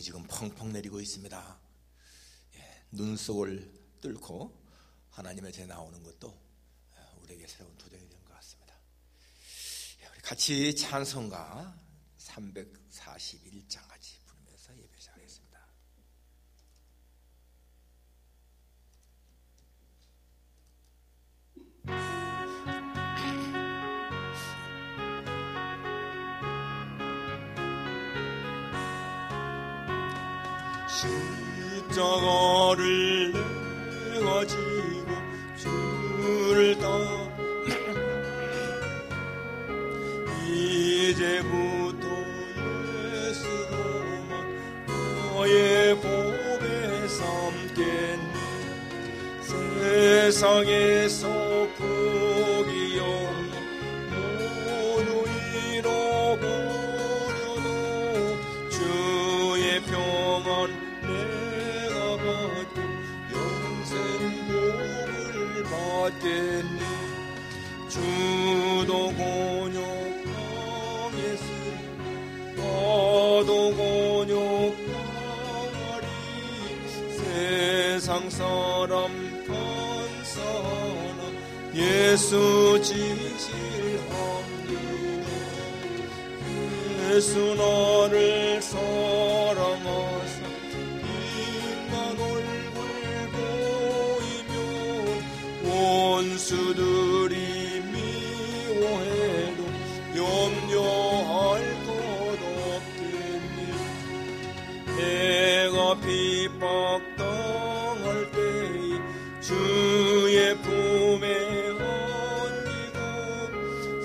지금 펑펑 내리고 있습니다. 눈 속을 뚫고 하나님의 제 나오는 것도 우리에게 새로운 도전이 된 것 같습니다. 우리 같이 찬송가 341장 같이 부르면서 예배 시작하겠습니다. 십자가를 내가 지고 주를 따라 이제부터 예수로만 너의 보배 삼겠네. 세상에서 복이 없는 모두 잃어버려도 주의 평안 내가 받고 영생 복을 받겠네. 주도 곤욕당했으니 나도 곤욕당하리. 세상 사람 간사하나 예수 진실합니다. 예수 나를 사랑하사 빛난 얼굴 보이면 원수들이 미워해도 염려할 것 없겠니. 내가 핍박당할 때에 주의 품에 안기고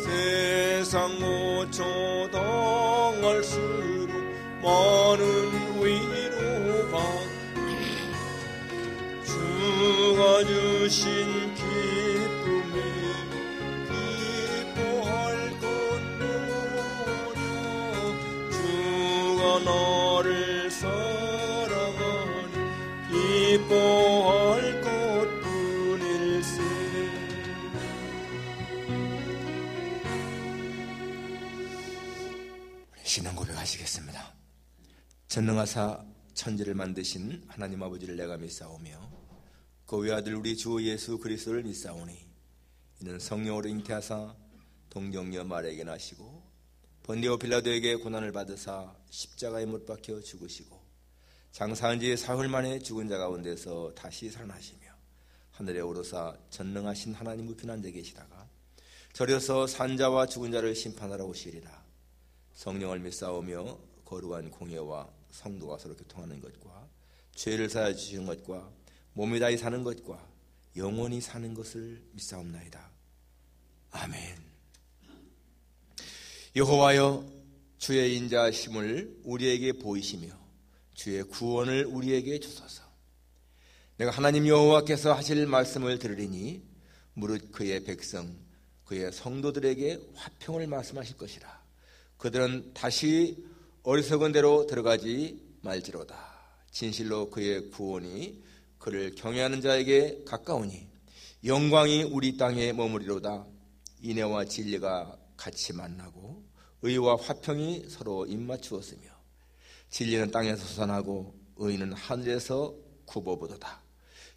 세상 모처 당할수록 많은 위로받고 주가 주신 기쁨에 기뻐할 것 뭐냐. 주가 나를 사랑하니 기뻐할 것뿐일세. 신앙 고백하시겠습니다. 전능하사 천지를 만드신 하나님 아버지를 내가 믿사오며 그 외아들 우리 주 예수 그리스도를 믿사오니 이는 성령으로 잉태하사 동정녀 마리아에게 나시고 본디오 빌라도에게 고난을 받으사 십자가에 못 박혀 죽으시고 장사한 지 사흘 만에 죽은 자 가운데서 다시 살아나시며 하늘에 오르사 전능하신 하나님 우편한 데 계시다가 저려서 산자와 죽은 자를 심판하러 오시리라. 성령을 믿사오며 거룩한 공예와 성도가 서로 교통하는 것과 죄를 사하여 주시는 것과 몸이 다히 사는 것과 영원히 사는 것을 믿사옵나이다. 아멘. 여호와여, 주의 인자하심을 우리에게 보이시며 주의 구원을 우리에게 주소서. 내가 하나님 여호와께서 하실 말씀을 들으리니 무릇 그의 백성 그의 성도들에게 화평을 말씀하실 것이라. 그들은 다시 어리석은 대로 들어가지 말지로다. 진실로 그의 구원이 그를 경외하는 자에게 가까우니 영광이 우리 땅에 머무리로다. 인애와 진리가 같이 만나고 의와 화평이 서로 입맞추었으며 진리는 땅에서 솟아나고 의는 하늘에서 굽어보도다.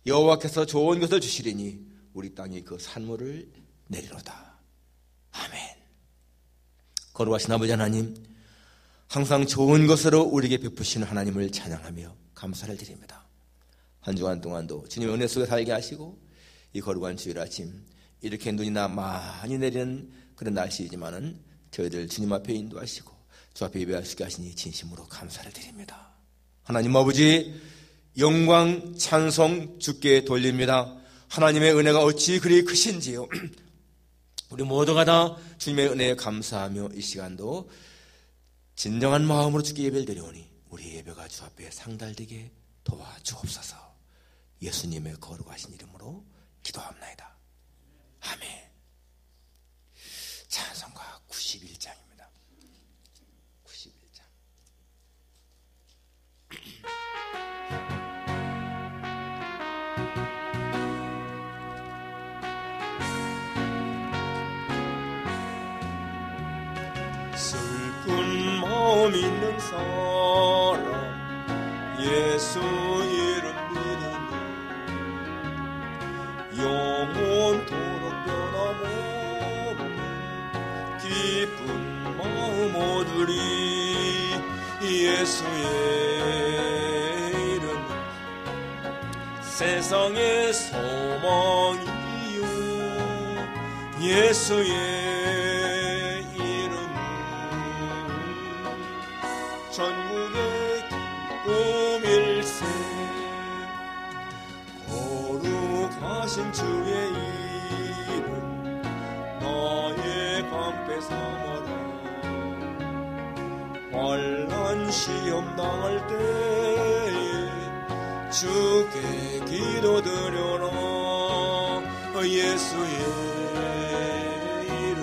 여호와께서 좋은 것을 주시리니 우리 땅이 그 산물을 내리로다. 아멘. 거룩하신 아버지 하나님, 항상 좋은 것으로 우리에게 베푸시는 하나님을 찬양하며 감사를 드립니다. 한 주간 동안도 주님의 은혜 속에 살게 하시고 이 거룩한 주일 아침 이렇게 눈이나 많이 내리는 그런 날씨이지만은 저희들 주님 앞에 인도하시고 주 앞에 예배할 수 있게 하시니 진심으로 감사를 드립니다. 하나님 아버지, 영광 찬송 주께 돌립니다. 하나님의 은혜가 어찌 그리 크신지요. 우리 모두가 다 주님의 은혜에 감사하며 이 시간도 진정한 마음으로 주께 예배를 드리오니 우리 예배가 주 앞에 상달되게 도와주옵소서. 예수님의 거룩하신 이름으로 기도합나이다. 아멘. 찬송가 91장입니다. 91장. 슬픈 마음 있는 사람 예수 이름 믿으며 영원토록 변함없는 기쁜 마음 얻으리. 예수의 이름 세상의 소망이요. 예수의 이름 전국의 기쁨일세. 거룩하신 주의 이름 나의 방패 삼아라. 환난 시험 당할 때에 주께 기도드려라. 예수의 이름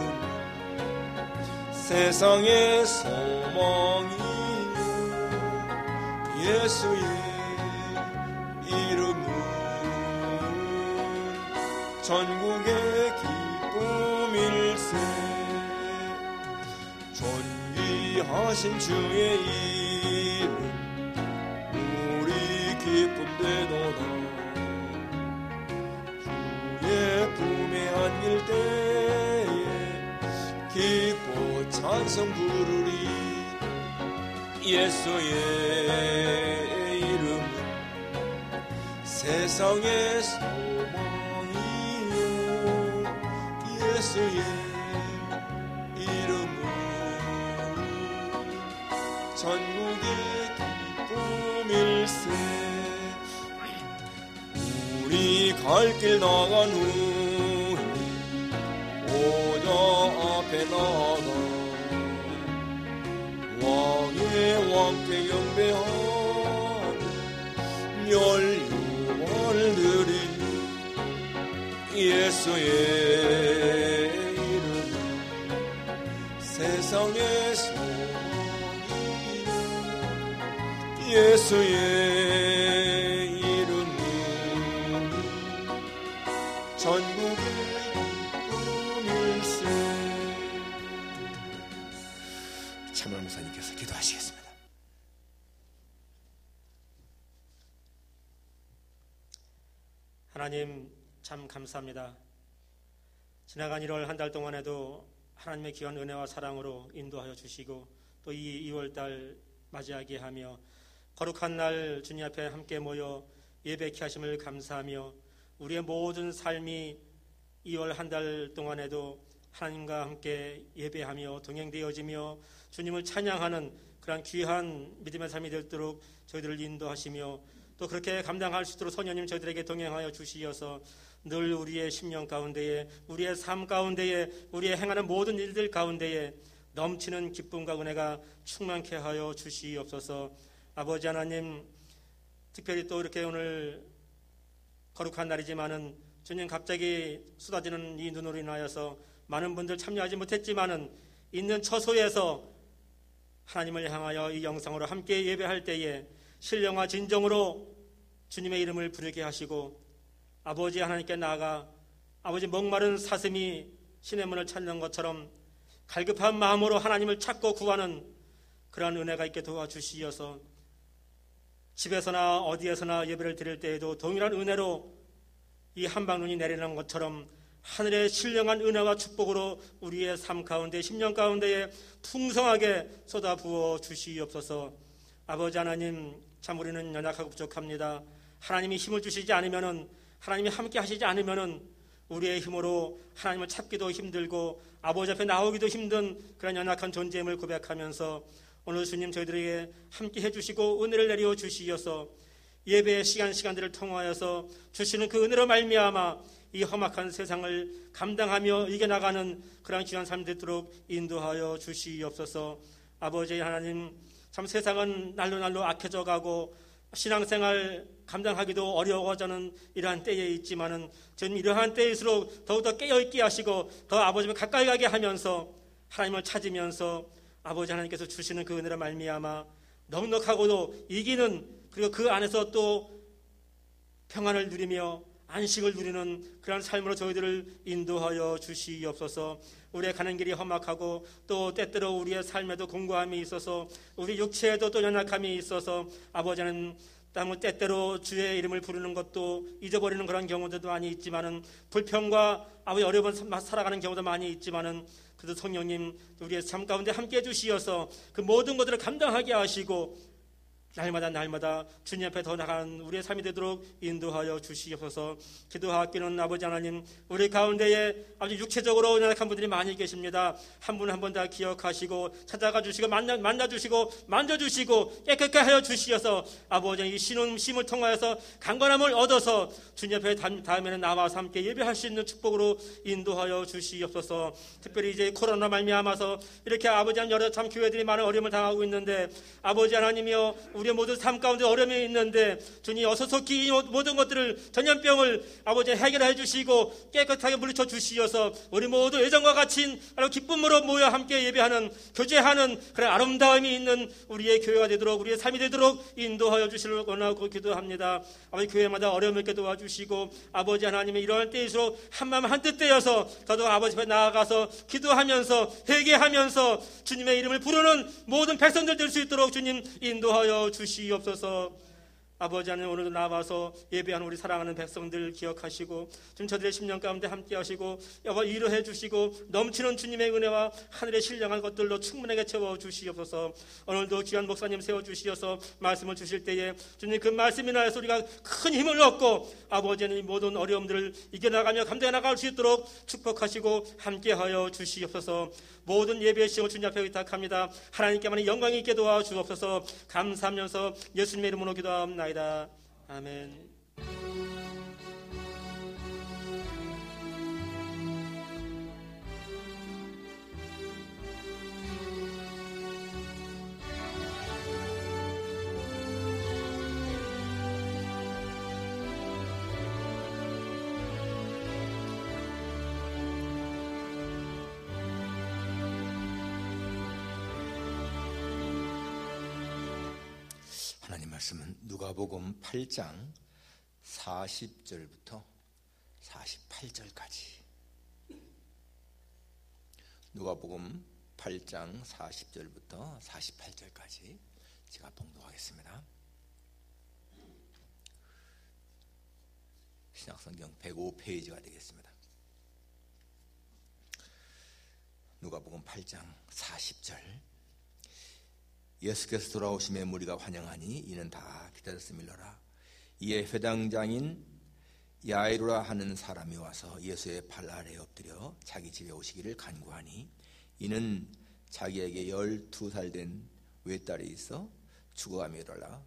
세상의 소망이요. 예수의 이름은 전국의 기쁨일세. 존귀하신 주의 이름 우리 기쁨 되도다. 주의 품에 안길 때에 기뻐 찬송 부르리. 예수의 이름은 세상의 소망이요. 예수의 이름은 전국의 기쁨일세. 우리 갈 길 나간 후에 보좌 앞에 나가 왕의 왕께 경배하며 멸류관을 드리니. 예수의 이름 세상의 소망이요. 예수의 이름은 전국의 기쁨일세. 참여 목사님께서 기도하시겠습니다. 하나님 참 감사합니다. 지나간 1월 한 달 동안에도 하나님의 귀한 은혜와 사랑으로 인도하여 주시고 또 이 2월달 맞이하게 하며 거룩한 날 주님 앞에 함께 모여 예배케 하심을 감사하며 우리의 모든 삶이 2월 한 달 동안에도 하나님과 함께 예배하며 동행되어지며 주님을 찬양하는 그러한 귀한 믿음의 삶이 되도록 저희들을 인도하시며 또 그렇게 감당할 수 있도록 성령님 저희들에게 동행하여 주시어서 늘 우리의 심령 가운데에 우리의 삶 가운데에 우리의 행하는 모든 일들 가운데에 넘치는 기쁨과 은혜가 충만케 하여 주시옵소서. 아버지 하나님, 특별히 또 이렇게 오늘 거룩한 날이지만은 주님 갑자기 쏟아지는 이 눈으로 인하여서 많은 분들 참여하지 못했지만은 있는 처소에서 하나님을 향하여 이 영상으로 함께 예배할 때에 신령과 진정으로 주님의 이름을 부르게 하시고 아버지 하나님께 나아가 아버지 목마른 사슴이 신의 문을 찾는 것처럼 갈급한 마음으로 하나님을 찾고 구하는 그러한 은혜가 있게 도와주시어서 집에서나 어디에서나 예배를 드릴 때에도 동일한 은혜로 이 한방눈이 내리는 것처럼 하늘의 신령한 은혜와 축복으로 우리의 삶 가운데 심령 가운데에 풍성하게 쏟아부어 주시옵소서. 아버지 하나님, 참 우리는 연약하고 부족합니다. 하나님이 힘을 주시지 않으면은, 하나님이 함께 하시지 않으면은 우리의 힘으로 하나님을 찾기도 힘들고 아버지 앞에 나오기도 힘든 그런 연약한 존재임을 고백하면서 오늘 주님 저희들에게 함께 해주시고 은혜를 내려 주시어서 예배의 시간들을 통하여서 주시는 그 은혜로 말미암아 이 험악한 세상을 감당하며 이겨나가는 그런 귀한 삶 되도록 인도하여 주시옵소서. 아버지 하나님, 참 세상은 날로 악해져 가고 신앙생활 감당하기도 어려워져는 이러한 때에 있지만은 저는 이러한 때일수록 더욱더 깨어있게 하시고 더 아버지를 가까이 가게 하면서 하나님을 찾으면서 아버지 하나님께서 주시는 그 은혜로 말미암아 넉넉하고도 이기는, 그리고 그 안에서 또 평안을 누리며 안식을 누리는 그러한 삶으로 저희들을 인도하여 주시옵소서. 우리의 가는 길이 험악하고 또 때때로 우리의 삶에도 공고함이 있어서 우리 육체에도 또 연약함이 있어서 아버지는 때때로 주의 이름을 부르는 것도 잊어버리는 그런 경우들도 많이 있지만은 불평과 아버지 어려움을 살아가는 경우도 많이 있지만은 그래도 성령님 우리의 삶 가운데 함께해 주시어서 그 모든 것들을 감당하게 하시고 날마다 주님 앞에 더 나가는 우리의 삶이 되도록 인도하여 주시옵소서. 기도하기는 아버지 하나님, 우리 가운데에 아주 육체적으로 연약한 분들이 많이 계십니다. 한 분 한 분 다 기억하시고 찾아가 주시고 만나주시고 만져주시고 깨끗하게 하여 주시어서 아버지 이 심을 통하여서 강건함을 얻어서 주님 앞에 다음에는 나와서 함께 예배할 수 있는 축복으로 인도하여 주시옵소서. 특별히 이제 코로나 말미암아서 이렇게 아버지 하나님 여러 참 교회들이 많은 어려움을 당하고 있는데 아버지 하나님이여 우리의 모든 삶 가운데 어려움이 있는데 주님 어서 속히 이 모든 것들을 전염병을 아버지 해결해 주시고 깨끗하게 물리쳐 주시어서 우리 모두 예전과 같이 기쁨으로 모여 함께 예배하는 교제하는 그런 아름다움이 있는 우리의 교회가 되도록 우리의 삶이 되도록 인도하여 주시를 원하고 기도합니다. 아버지 교회마다 어려움을 있게 도와주시고 아버지 하나님의 이러한 때일수록 한마음 한뜻 되어서 더더욱 아버지 앞에 나아가서 기도하면서 회개하면서 주님의 이름을 부르는 모든 백성들 될 수 있도록 주님 인도하여 주시옵소서. 아버지 하나님 오늘도 나와서 예배하는 우리 사랑하는 백성들 기억하시고 좀 저들의 심령 가운데 함께 하시고 위로해 주시고 넘치는 주님의 은혜와 하늘의 신령한 것들로 충분하게 채워 주시옵소서. 오늘도 귀한 목사님 세워주시어서 말씀을 주실 때에 주님 그 말씀이 나에서 우리가 큰 힘을 얻고 아버지 하나님 모든 어려움들을 이겨나가며 감당해 나갈 수 있도록 축복하시고 함께하여 주시옵소서. 모든 예배의 시험을 주님 앞에 의탁합니다. 하나님께만 영광이 있게 도와주옵소서. 감사하면서 예수님의 이름으로 기도합니다. 아멘. 하나님 말씀은 누가복음 8장 40절부터 48절까지 누가복음 8장 40절부터 48절까지 제가 봉독하겠습니다. 신약성경 105페이지가 되겠습니다. 누가복음 8장 40절 예수께서 돌아오심에 무리가 환영하니 이는 다 기다렸음일러라. 이에 회당장인 야이로라 하는 사람이 와서 예수의 발 아래에 엎드려 자기 집에 오시기를 간구하니 이는 자기에게 12살 된 외딸이 있어 죽어가미로라.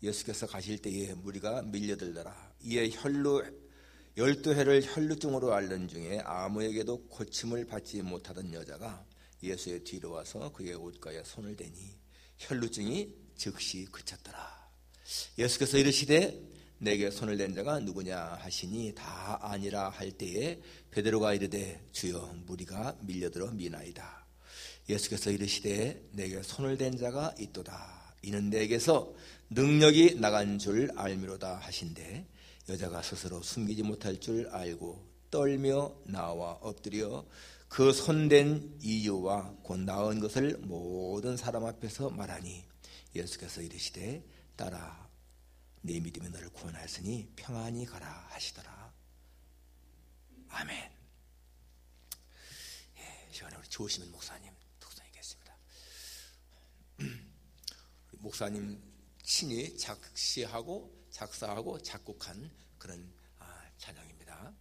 예수께서 가실 때에 무리가 밀려들더라. 이에 12해를 혈루증으로 앓는 중에 아무에게도 고침을 받지 못하던 여자가 예수의 뒤로 와서 그의 옷가에 손을 대니 혈루증이 즉시 그쳤더라. 예수께서 이르시되 내게 손을 댄 자가 누구냐 하시니 다 아니라 할 때에 베드로가 이르되 주여 무리가 밀려들어 미나이다. 예수께서 이르시되 내게 손을 댄 자가 있도다. 이는 내게서 능력이 나간 줄 알미로다 하신대 여자가 스스로 숨기지 못할 줄 알고 떨며 나와 엎드려 그 손댄 이유와 곧 나은 것을 모든 사람 앞에서 말하니 예수께서 이르시되 딸아 네 믿음이 너를 구원하였으니 평안히 가라 하시더라. 아멘. 시간에 우리 조시면 목사님 독서하겠습니다. 목사님 친히 작시하고 작사하고 작곡한 그런 찬양입니다.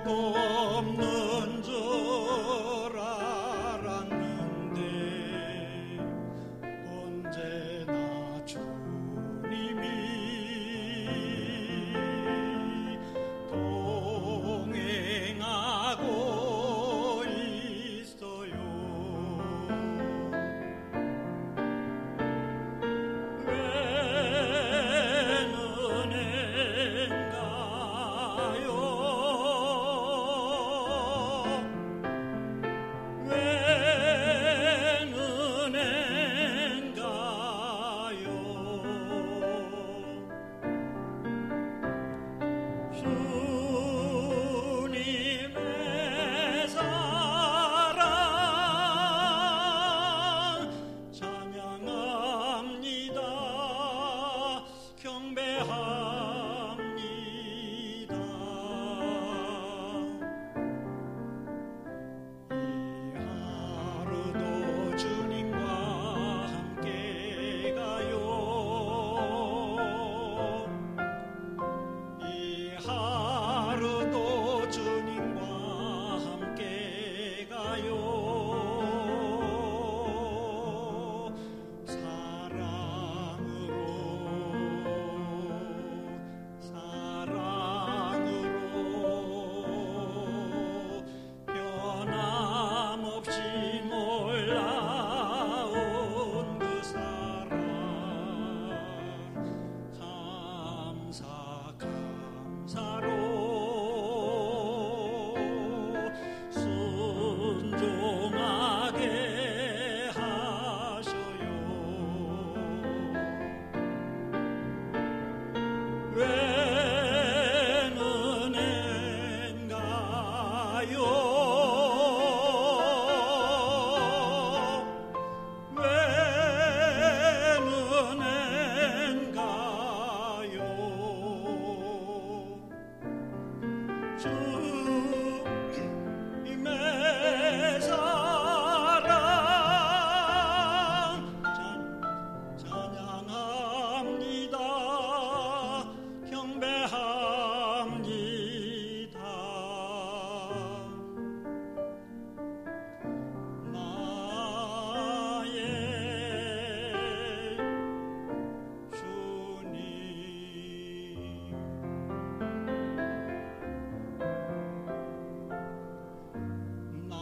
없는 줄 알았는데 언제나 주님이 동행하고 있어요. 주님의 사랑 찬양합니다. 경배합니다. 이 하루도 주님과 함께 가요. 이 하루도 주님과 함께 가요. 사랑으로 변함없이 놀라운 그 사랑 감사로 순종하게 하셔요. 웬 은혜인가요? 웬 은혜인가요? 주님의 사랑 찬양합니다. 경배합니다. 나의 주님 나의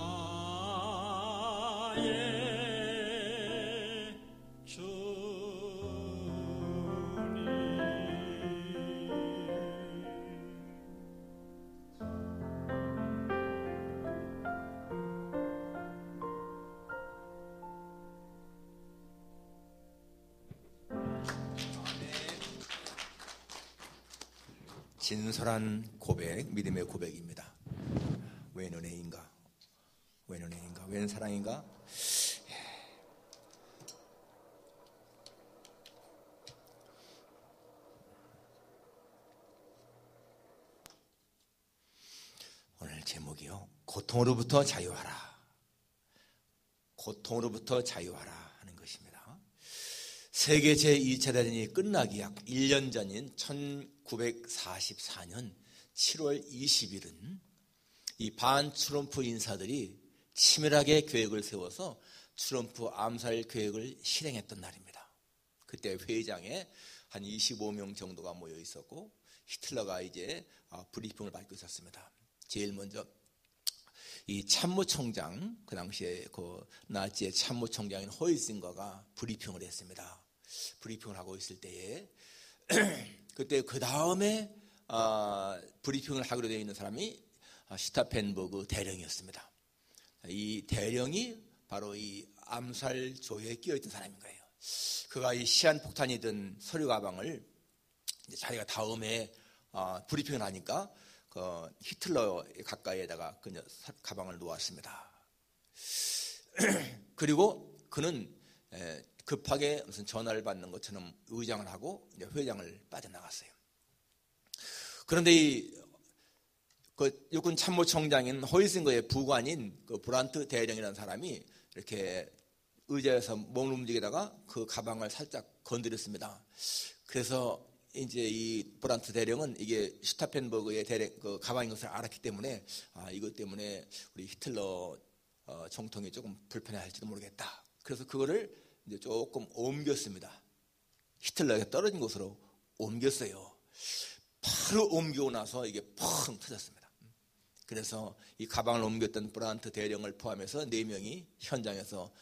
진솔한 고백, 믿음의 고백입니다. 웬 은혜인가? 웬 은혜인가? 웬 사랑인가? 오늘 제목이요, 고통으로부터 자유하라. 고통으로부터 자유하라 하는 것입니다. 세계 제2차 대전이 끝나기 약 1년 전인 1944년 7월 20일은 이 반트럼프 인사들이 치밀하게 계획을 세워서 트럼프 암살 계획을 실행했던 날입니다. 그때 회의장에 한 25명 정도가 모여 있었고 히틀러가 이제 브리핑을 받고 있었습니다. 제일 먼저 이 참모총장, 그 당시에 그 나치의 참모총장인 호이징거가 브리핑을 했습니다. 브리핑을 하고 있을 때에 그때 그 다음에 브리핑을 하기로 되어 있는 사람이 슈타펜버그 대령이었습니다. 이 대령이 바로 이 암살 조회에 끼어있던 사람인 거예요. 그가 이 시한폭탄이 든 서류 가방을 이제 자기가 다음에 브리핑을 하니까 그 히틀러 가까이에다가 그 가방을 놓았습니다. 그리고 그는 급하게 무슨 전화를 받는 것처럼 의장을 하고 이제 회장을 빠져나갔어요. 그런데 그 육군 참모총장인 호이징거의 부관인 그 브란트 대령이라는 사람이 이렇게 의자에서 몸을 움직이다가 그 가방을 살짝 건드렸습니다. 그래서 이제 이 브란트 대령은 이게 슈타펜버그의 대령 그 가방인 것을 알았기 때문에 이것 때문에 우리 히틀러 정통이 조금 불편해할지도 모르겠다. 그래서 그거를 이제 조금 옮겼습니다. 히틀러에게 떨어진 곳으로 옮겼어요. 바로 옮기고 나서 이게 펑 터졌습니다. 그래서 이 가방을 옮겼던 브란트 대령을 포함해서 4명이 현장에서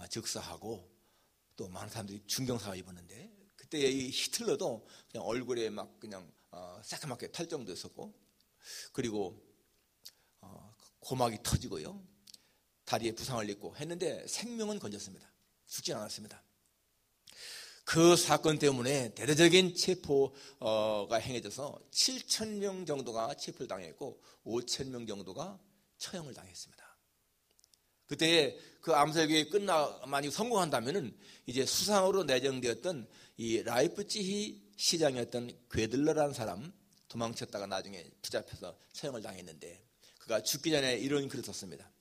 즉사하고 또 많은 사람들이 중경사가 입었는데, 그때 이 히틀러도 그냥 얼굴에 막 그냥 새까맣게 탈정도 있었고, 그리고 고막이 터지고요, 다리에 부상을 입고 했는데 생명은 건졌습니다. 죽지 않았습니다. 그 사건 때문에 대대적인 체포가 행해져서 7,000명 정도가 체포를 당했고 5,000명 정도가 처형을 당했습니다. 그때 그 암살계획이 만약 성공한다면은 이제 수상으로 내정되었던 이 라이프치히 시장이었던 괴들러라는 사람, 도망쳤다가 나중에 붙잡혀서 처형을 당했는데, 그가 죽기 전에 이런 글을 썼습니다.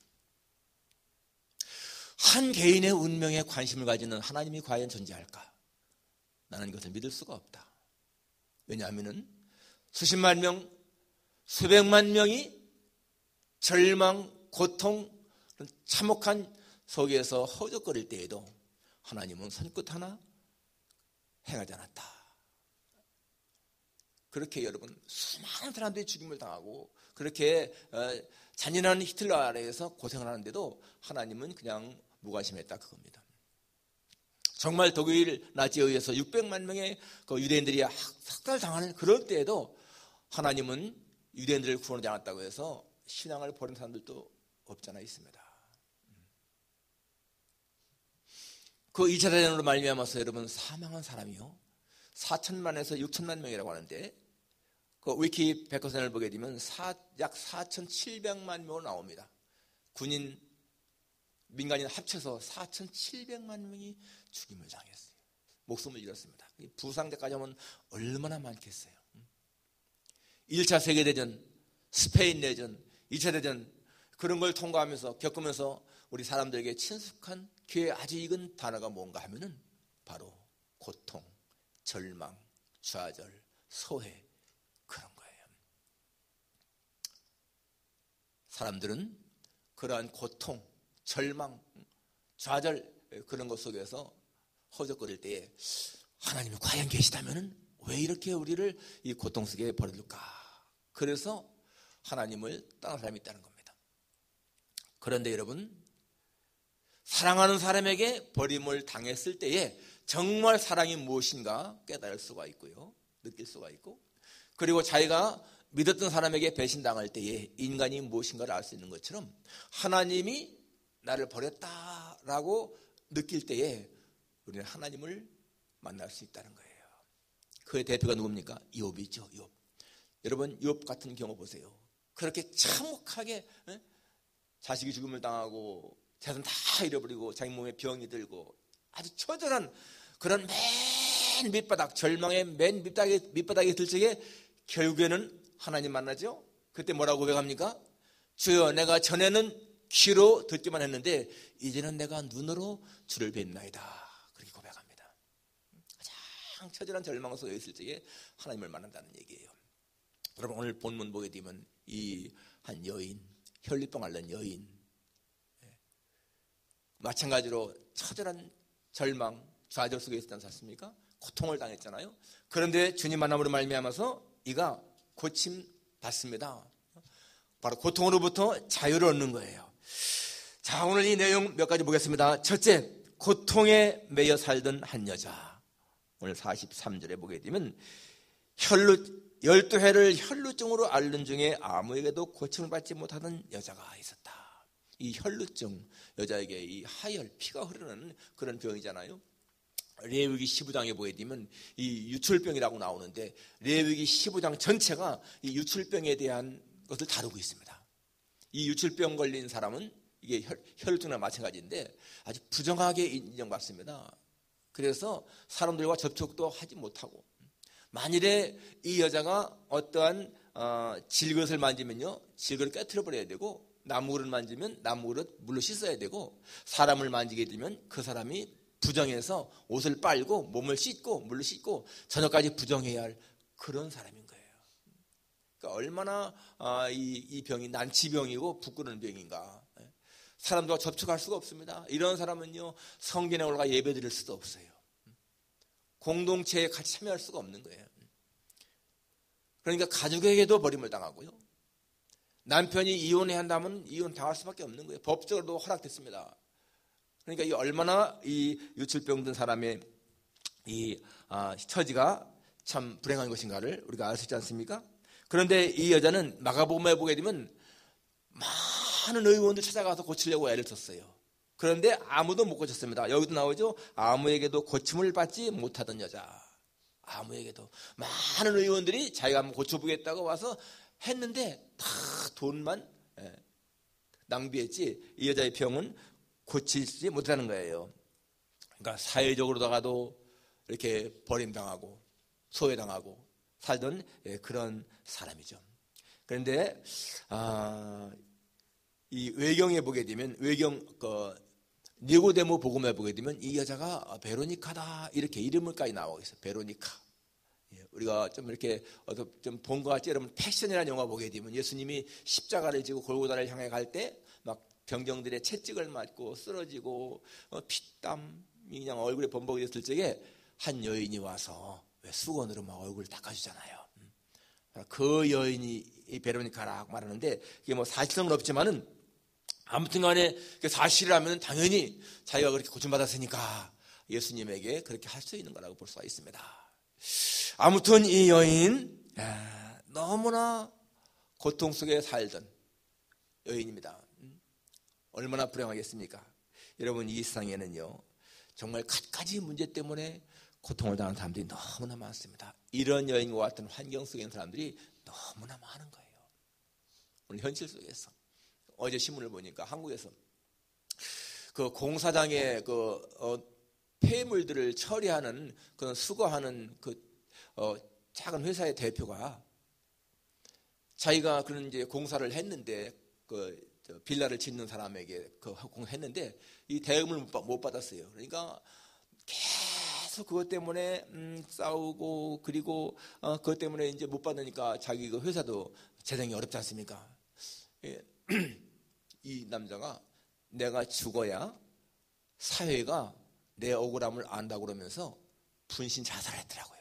한 개인의 운명에 관심을 가지는 하나님이 과연 존재할까? 나는 이것을 믿을 수가 없다. 왜냐하면 수십만 명, 수백만 명이 절망, 고통, 참혹한 속에서 허우적거릴 때에도 하나님은 손끝 하나 행하지 않았다. 그렇게 여러분 수많은 사람들이 죽임을 당하고 그렇게 잔인한 히틀러 아래에서 고생을 하는데도 하나님은 그냥 무관심했다, 그겁니다. 정말 독일 나치에 의해서 600만 명의 그 유대인들이 학살당하는 그럴 때에도 하나님은 유대인들을 구원하지 않았다고 해서 신앙을 버린 사람들도 없지 않아 있습니다. 그 2차 대전으로 말미암아서 여러분 사망한 사람이요 4천만에서 6천만 명이라고 하는데, 그 위키 백과사전을 보게 되면 약 4,700만 명으로 나옵니다. 군인, 민간인 합쳐서 4,700만 명이 죽임을 당했어요. 목숨을 잃었습니다. 부상자까지 하면 얼마나 많겠어요. 1차 세계대전, 스페인 내전, 2차 대전, 그런 걸 통과하면서 겪으면서 우리 사람들에게 친숙한 귀에 아주 익은 단어가 뭔가 하면은 바로 고통, 절망, 좌절, 소외, 그런 거예요. 사람들은 그러한 고통, 절망, 좌절, 그런 것 속에서 허적거릴 때에 하나님이 과연 계시다면은 왜 이렇게 우리를 이 고통 속에 버려둘까? 그래서 하나님을 떠난 사람이 있다는 겁니다. 그런데 여러분, 사랑하는 사람에게 버림을 당했을 때에 정말 사랑이 무엇인가 깨달을 수가 있고요, 느낄 수가 있고, 그리고 자기가 믿었던 사람에게 배신당할 때에 인간이 무엇인가를 알 수 있는 것처럼 하나님이 나를 버렸다라고 느낄 때에 우리는 하나님을 만날 수 있다는 거예요. 그의 대표가 누굽니까? 욥이죠. 욥. 여러분 욥 같은 경우 보세요. 그렇게 참혹하게 자식이 죽음을 당하고 재산 다 잃어버리고 자기 몸에 병이 들고 아주 처절한 그런 맨 밑바닥, 절망의 맨 밑바닥에 들 적에 결국에는 하나님 만나죠. 그때 뭐라고 고백합니까? 주여, 내가 전에는 귀로 듣기만 했는데 이제는 내가 눈으로 주를 뵙나이다. 그렇게 고백합니다. 가장 처절한 절망 속에 있을 적에 하나님을 만난다는 얘기예요. 여러분 오늘 본문 보게 되면 이 한 여인, 혈류병 앓는 여인, 마찬가지로 처절한 절망, 좌절 속에 있었지 않습니까? 고통을 당했잖아요. 그런데 주님 만남으로 말미암아서 이가 고침 받습니다. 바로 고통으로부터 자유를 얻는 거예요. 자, 오늘 이 내용 몇 가지 보겠습니다. 첫째, 고통에 매여 살던 한 여자. 오늘 43절에 보게 되면 12해를 혈루증으로 앓는 중에 아무에게도 고침을 받지 못하던 여자가 있었다. 이 혈루증, 여자에게 이 하열, 피가 흐르는 그런 병이잖아요. 레위기 15장에 보게 되면 이 유출병이라고 나오는데 레위기 15장 전체가 이 유출병에 대한 것을 다루고 있습니다. 이 유출병 걸린 사람은 이게 혈루증과 마찬가지인데 아주 부정하게 인정받습니다. 그래서 사람들과 접촉도 하지 못하고, 만일에 이 여자가 어떠한 질그릇을 만지면요, 질그릇 깨트려 버려야 되고, 나무 그릇 만지면 나무 그릇 물로 씻어야 되고, 사람을 만지게 되면 그 사람이 부정해서 옷을 빨고 몸을 씻고 물로 씻고 저녁까지 부정해야 할 그런 사람인 거예요. 그러니까 얼마나 이 병이 난치병이고 부끄러운 병인가. 사람들과 접촉할 수가 없습니다. 이런 사람은요, 성전에 올라가 예배 드릴 수도 없어요. 공동체에 같이 참여할 수가 없는 거예요. 그러니까 가족에게도 버림을 당하고요, 남편이 이혼해야 한다면 이혼 당할 수밖에 없는 거예요. 법적으로도 허락됐습니다. 그러니까 이 얼마나 이 유출병 든 사람의 이 처지가 참 불행한 것인가를 우리가 알 수 있지 않습니까? 그런데 이 여자는 마가복음에 보게 되면 많은 의원들 찾아가서 고치려고 애를 썼어요. 그런데 아무도 못 고쳤습니다. 여기도 나오죠. 아무에게도 고침을 받지 못하던 여자. 아무에게도 많은 의원들이 자기가 한번 고쳐보겠다고 와서 했는데 다 돈만 낭비했지 이 여자의 병은 고치지 못하는 거예요. 그러니까 사회적으로다가도 이렇게 버림당하고 소외당하고 살던 그런 사람이죠. 그런데 이 외경에 보게 되면 니고데모 복음에 보게 되면 이 여자가 베로니카다 이렇게 이름을까지 나오고 있어요. 베로니카. 우리가 좀 이렇게 좀 본 것 같지? 여러분 패션이라는 영화 보게 되면 예수님이 십자가를 지고 골고다를 향해 갈 때 막 병정들의 채찍을 맞고 쓰러지고 피땀이 그냥 얼굴에 범벅이 됐을 적에 한 여인이 와서 왜 수건으로 막 얼굴을 닦아주잖아요. 그 여인이 이 베로니카라고 말하는데 이게 뭐 사실성은 없지만은 아무튼 간에 사실이라면 당연히 자기가 그렇게 고침받았으니까 예수님에게 그렇게 할 수 있는 거라고 볼 수가 있습니다. 아무튼 이 여인 너무나 고통 속에 살던 여인입니다. 얼마나 불행하겠습니까? 여러분 이 세상에는요 정말 갖가지 문제 때문에 고통을 당하는 사람들이 너무나 많습니다. 이런 여인과 같은 환경 속에 있는 사람들이 너무나 많은 거예요. 오늘 현실 속에서 어제 신문을 보니까 한국에서 그 공사장에 폐물들을 처리하는 그런 수거하는 작은 회사의 대표가 자기가 그런 이제 공사를 했는데 빌라를 짓는 사람에게 했는데 이 대금을 못 받았어요. 그러니까 계속 그것 때문에 싸우고 그리고 그것 때문에 이제 못 받으니까 자기 그 회사도 재정이 어렵지 않습니까? 이 남자가 내가 죽어야 사회가 내 억울함을 안다고 그러면서 분신 자살을 했더라고요.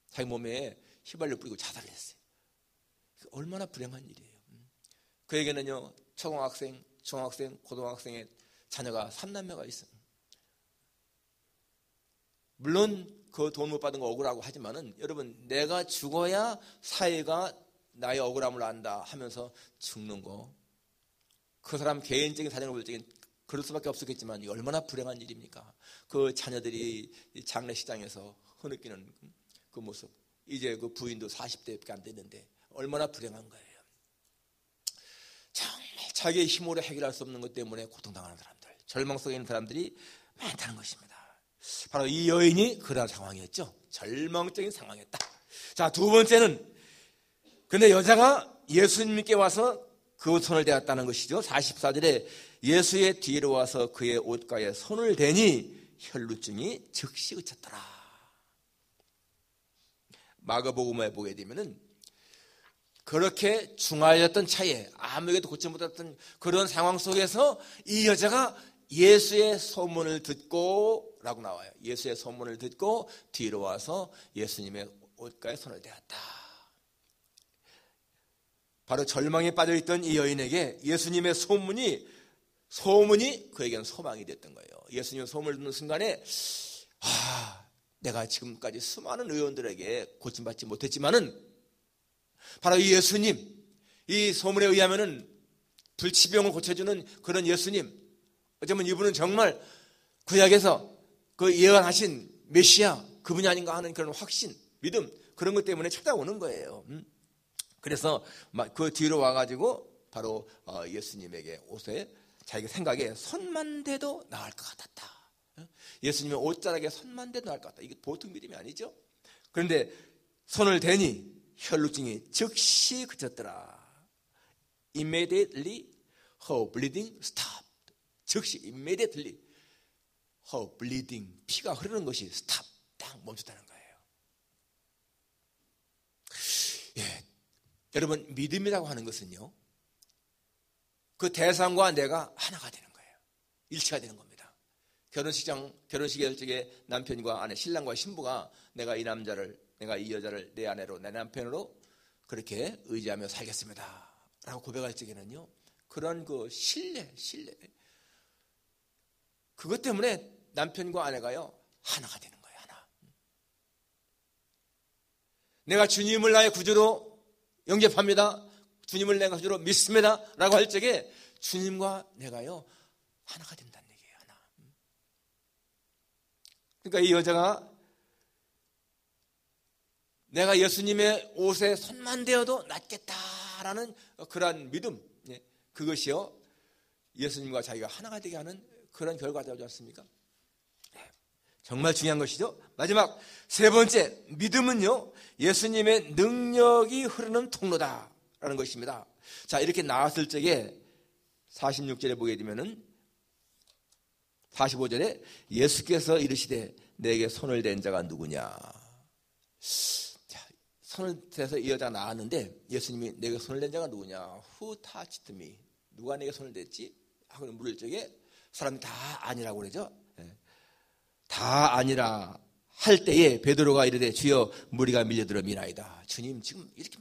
자기 몸에 휘발유 뿌리고 자살을 했어요. 얼마나 불행한 일이에요. 그에게는요 초등학생, 중학생, 고등학생의 자녀가 3남매가 있어요. 물론 그 돈 못 받은 거 억울하고 하지만은 여러분 내가 죽어야 사회가 나의 억울함을 안다 하면서 죽는 거 그 사람 개인적인 사정을 볼 적엔 그럴 수밖에 없었겠지만 얼마나 불행한 일입니까? 그 자녀들이 장례식장에서 흐느끼는 그 모습 이제 그 부인도 40대밖에 안 됐는데 얼마나 불행한 거예요. 정말 자기의 힘으로 해결할 수 없는 것 때문에 고통당하는 사람들 절망 속에 있는 사람들이 많다는 것입니다. 바로 이 여인이 그런 상황이었죠. 절망적인 상황이었다. 자, 두 번째는 근데 여자가 예수님께 와서 그 손을 대었다는 것이죠. 44절에 예수의 뒤로 와서 그의 옷가에 손을 대니 혈루증이 즉시 그쳤더라. 마가복음에 보게 되면은 그렇게 중하였던 차에 아무에게도 고치 못했던 그런 상황 속에서 이 여자가 예수의 소문을 듣고 라고 나와요. 예수의 소문을 듣고 뒤로 와서 예수님의 옷가에 손을 대었다. 바로 절망에 빠져있던 이 여인에게 예수님의 소문이 그에게는 소망이 됐던 거예요. 예수님의 소문을 듣는 순간에 내가 지금까지 수많은 의원들에게 고침받지 못했지만은 바로 이 예수님, 이 소문에 의하면은 불치병을 고쳐주는 그런 예수님, 어쩌면 이분은 정말 구약에서 그 예언하신 메시아 그분이 아닌가 하는 그런 확신, 믿음 그런 것 때문에 찾아오는 거예요. 그래서 그 뒤로 와가지고 바로 예수님에게 옷에 자기가 생각에 손만 대도 나을 것 같았다. 예수님의 옷자락에 손만 대도 나을 것 같다. 이게 보통 믿음이 아니죠. 그런데 손을 대니 혈루증이 즉시 그쳤더라. Immediately her bleeding stopped. 즉시 immediately bleeding, 피가 흐르는 것이 스탑, 딱 멈췄다는 거예요. 예, 여러분, 믿음이라고 하는 것은요, 그 대상과 내가 하나가 되는 거예요. 일치가 되는 겁니다. 결혼식에 적에 남편과 아내, 신랑과 신부가 내가 이 남자를, 내가 이 여자를 내 아내로, 내 남편으로 그렇게 의지하며 살겠습니다 라고 고백할 적에는요, 그런 그 신뢰 그것 때문에 남편과 아내가요 하나가 되는 거예요. 하나. 내가 주님을 나의 구주로 영접합니다, 주님을 내가 구주로 믿습니다 라고 할 적에 주님과 내가요 하나가 된다는 얘기예요. 하나. 그러니까 이 여자가 내가 예수님의 옷에 손만 대어도 낫겠다라는 그러한 믿음, 그것이요 예수님과 자기가 하나가 되게 하는 그런 결과가 되지 않습니까? 정말 중요한 것이죠. 마지막 세 번째, 믿음은요 예수님의 능력이 흐르는 통로다라는 것입니다. 자, 이렇게 나왔을 적에 46절에 보게 되면은 45절에 예수께서 이르시되 내게 손을 댄 자가 누구냐. 자, 손을 대서 이 여자가 나왔는데 예수님이 내게 손을 댄 자가 누구냐. Who touched me? 누가 내게 손을 댔지? 하고 물을 적에 사람이 다 아니라고 그러죠. 다 아니라 할 때에 베드로가 이르되 주여 무리가 밀려들어 미나이다. 주님, 지금 이렇게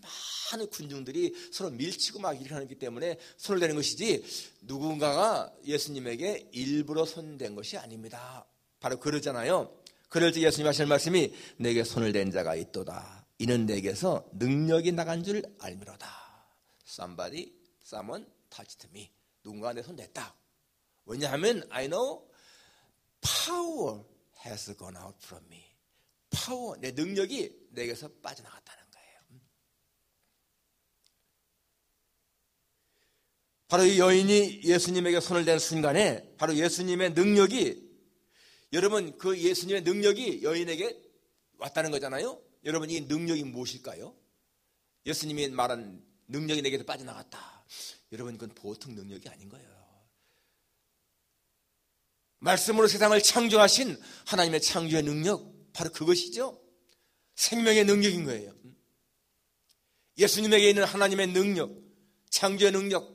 많은 군중들이 서로 밀치고 막 이렇게 하기 때문에 손을 대는 것이지 누군가가 예수님에게 일부러 손댄 것이 아닙니다. 바로 그러잖아요. 그럴 때 예수님 하실 말씀이 내게 손을 댄 자가 있도다. 이는 내게서 능력이 나간 줄 알미로다. Someone touched me. 누군가 내 손 댔다. 왜냐하면 I know power has gone out from me. 파워, 내 능력이 내게서 빠져나갔다는 거예요. 바로 이 여인이 예수님에게 손을 댄 순간에 바로 예수님의 능력이, 여러분 그 예수님의 능력이 여인에게 왔다는 거잖아요. 여러분 이 능력이 무엇일까요? 예수님이 말한 능력이 내게서 빠져나갔다. 여러분 그건 보통 능력이 아닌 거예요. 말씀으로 세상을 창조하신 하나님의 창조의 능력, 바로 그것이죠. 생명의 능력인 거예요. 예수님에게 있는 하나님의 능력, 창조의 능력,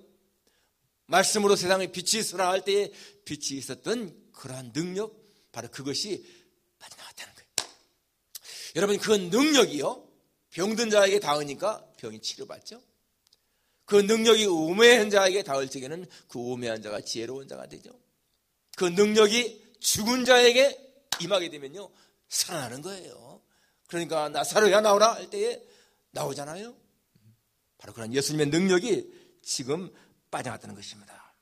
말씀으로 세상에 빛이 있으라 할 때에 빛이 있었던 그러한 능력, 바로 그것이 빠져나갔다는 거예요. 여러분 그 능력이요 병든 자에게 닿으니까 병이 치료받죠. 그 능력이 우매한 자에게 닿을 적에는 그 우매한 자가 지혜로운 자가 되죠. 그 능력이 죽은 자에게 임하게 되면요 살아나는 거예요. 그러니까 나사로야 나오라 할 때에 나오잖아요. 바로 그런 예수님의 능력이 지금 빠져나갔다는 것입니다.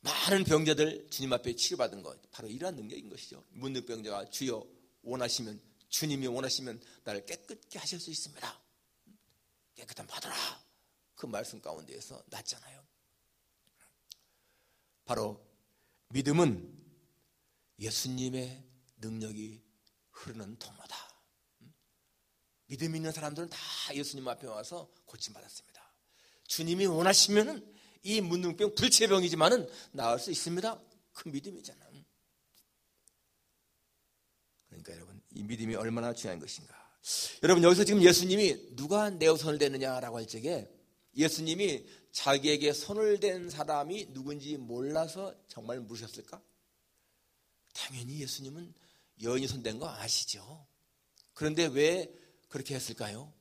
많은 병자들 주님 앞에 치료받은 것, 바로 이러한 능력인 것이죠. 문득병자가 주여 원하시면, 주님이 원하시면 나를 깨끗게 하실 수 있습니다. 깨끗한 받아라. 그 말씀 가운데에서 낫잖아요. 바로 믿음은 예수님의 능력이 흐르는 통로다. 믿음 있는 사람들은 다 예수님 앞에 와서 고침받았습니다. 주님이 원하시면 이 문둥병, 불치병이지만은 나을 수 있습니다. 그 믿음이잖아. 그러니까 여러분 이 믿음이 얼마나 중요한 것인가. 여러분 여기서 지금 예수님이 누가 내 손을 대느냐라고 할 적에 예수님이 자기에게 손을 댄 사람이 누군지 몰라서 정말 물으셨을까? 당연히 예수님은 여인이 손 댄 거 아시죠? 그런데 왜 그렇게 했을까요?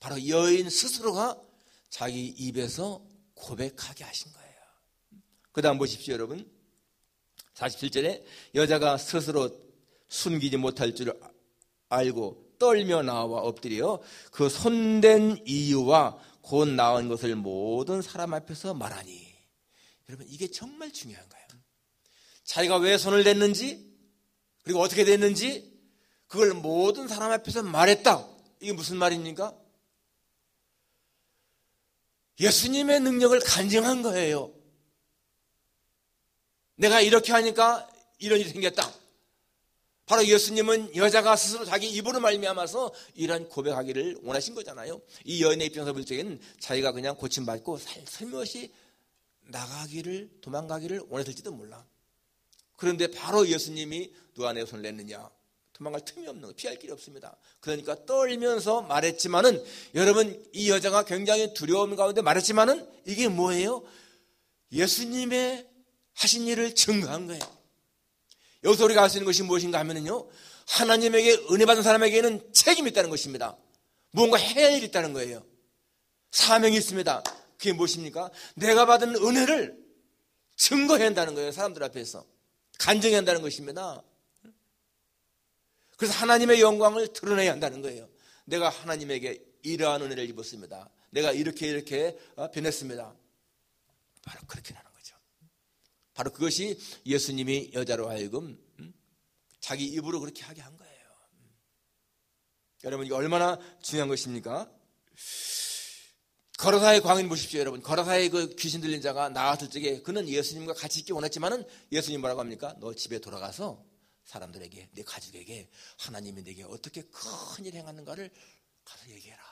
바로 여인 스스로가 자기 입에서 고백하게 하신 거예요. 그 다음 보십시오 여러분. 47절에 여자가 스스로 숨기지 못할 줄 알고 떨며 나와 엎드려 그 손댄 이유와 곧 나은 것을 모든 사람 앞에서 말하니. 여러분 이게 정말 중요한 거예요. 자기가 왜 손을 댔는지 그리고 어떻게 됐는지 그걸 모든 사람 앞에서 말했다. 이게 무슨 말입니까? 예수님의 능력을 간증한 거예요. 내가 이렇게 하니까 이런 일이 생겼다. 바로 예수님은 여자가 스스로 자기 입으로 말미암아서 이런 고백하기를 원하신 거잖아요. 이 여인의 입장에서 볼 적에는 자기가 그냥 고침받고 살며시 도망가기를 원했을지도 몰라. 그런데 바로 예수님이 누가 내 손을 냈느냐? 도망갈 틈이 없는 거, 피할 길이 없습니다. 그러니까 떨면서 말했지만은, 여러분, 이 여자가 굉장히 두려움 가운데 말했지만은 이게 뭐예요? 예수님의 하신 일을 증거한 거예요. 여기서 우리가 알 수 있는 것이 무엇인가 하면은요, 하나님에게 은혜 받은 사람에게는 책임이 있다는 것입니다. 무언가 해야 할 일이 있다는 거예요. 사명이 있습니다. 그게 무엇입니까? 내가 받은 은혜를 증거해야 한다는 거예요. 사람들 앞에서 간증해야 한다는 것입니다. 그래서 하나님의 영광을 드러내야 한다는 거예요. 내가 하나님에게 이러한 은혜를 입었습니다. 내가 이렇게 변했습니다. 바로 그렇게 하는 거죠. 바로 그것이 예수님이 여자로 하여금 자기 입으로 그렇게 하게 한 거예요. 여러분, 이게 얼마나 중요한 것입니까? 거라사의 광인 보십시오, 여러분. 거라사의 그 귀신 들린 자가 나왔을 적에 그는 예수님과 같이 있기 원했지만은 예수님 뭐라고 합니까? 너 집에 돌아가서 사람들에게, 내 가족에게 하나님이 내게 어떻게 큰 일 행하는가를 가서 얘기해라.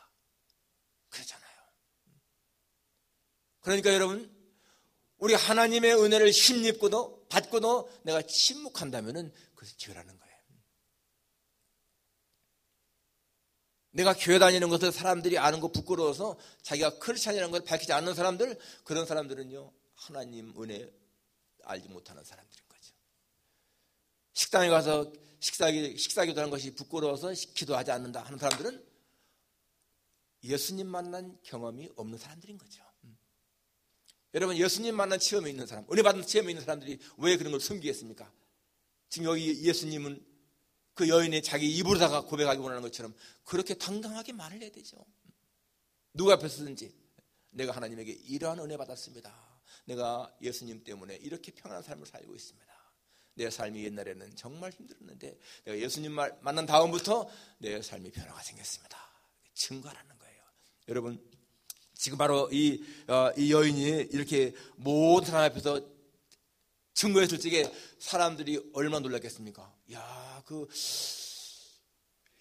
그랬잖아요. 그러니까 여러분, 우리 하나님의 은혜를 힘입고도 받고도 내가 침묵한다면은 그것이 죄라는 거예요. 내가 교회 다니는 것을 사람들이 아는 거 부끄러워서 자기가 크리스찬이라는 걸 밝히지 않는 사람들, 그런 사람들은요, 하나님 은혜 알지 못하는 사람들인 거죠. 식당에 가서 식사기도하는 것이 부끄러워서 기도하지 않는다 하는 사람들은 예수님 만난 경험이 없는 사람들인 거죠. 여러분, 예수님 만난 체험이 있는 사람, 은혜 받은 체험이 있는 사람들이 왜 그런 걸 숨기겠습니까? 지금 여기 예수님은 그 여인이 자기 입으로다가 고백하기 원하는 것처럼 그렇게 당당하게 말을 해야 되죠. 누구 앞에서든지 내가 하나님에게 이러한 은혜 받았습니다. 내가 예수님 때문에 이렇게 평안한 삶을 살고 있습니다. 내 삶이 옛날에는 정말 힘들었는데 내가 예수님 만난 다음부터 내 삶이 변화가 생겼습니다. 증거하라는 거예요. 여러분, 지금 바로 이 여인이 이렇게 모든 사람 앞에서 증거했을 적에 사람들이 얼마나 놀랐겠습니까? 야,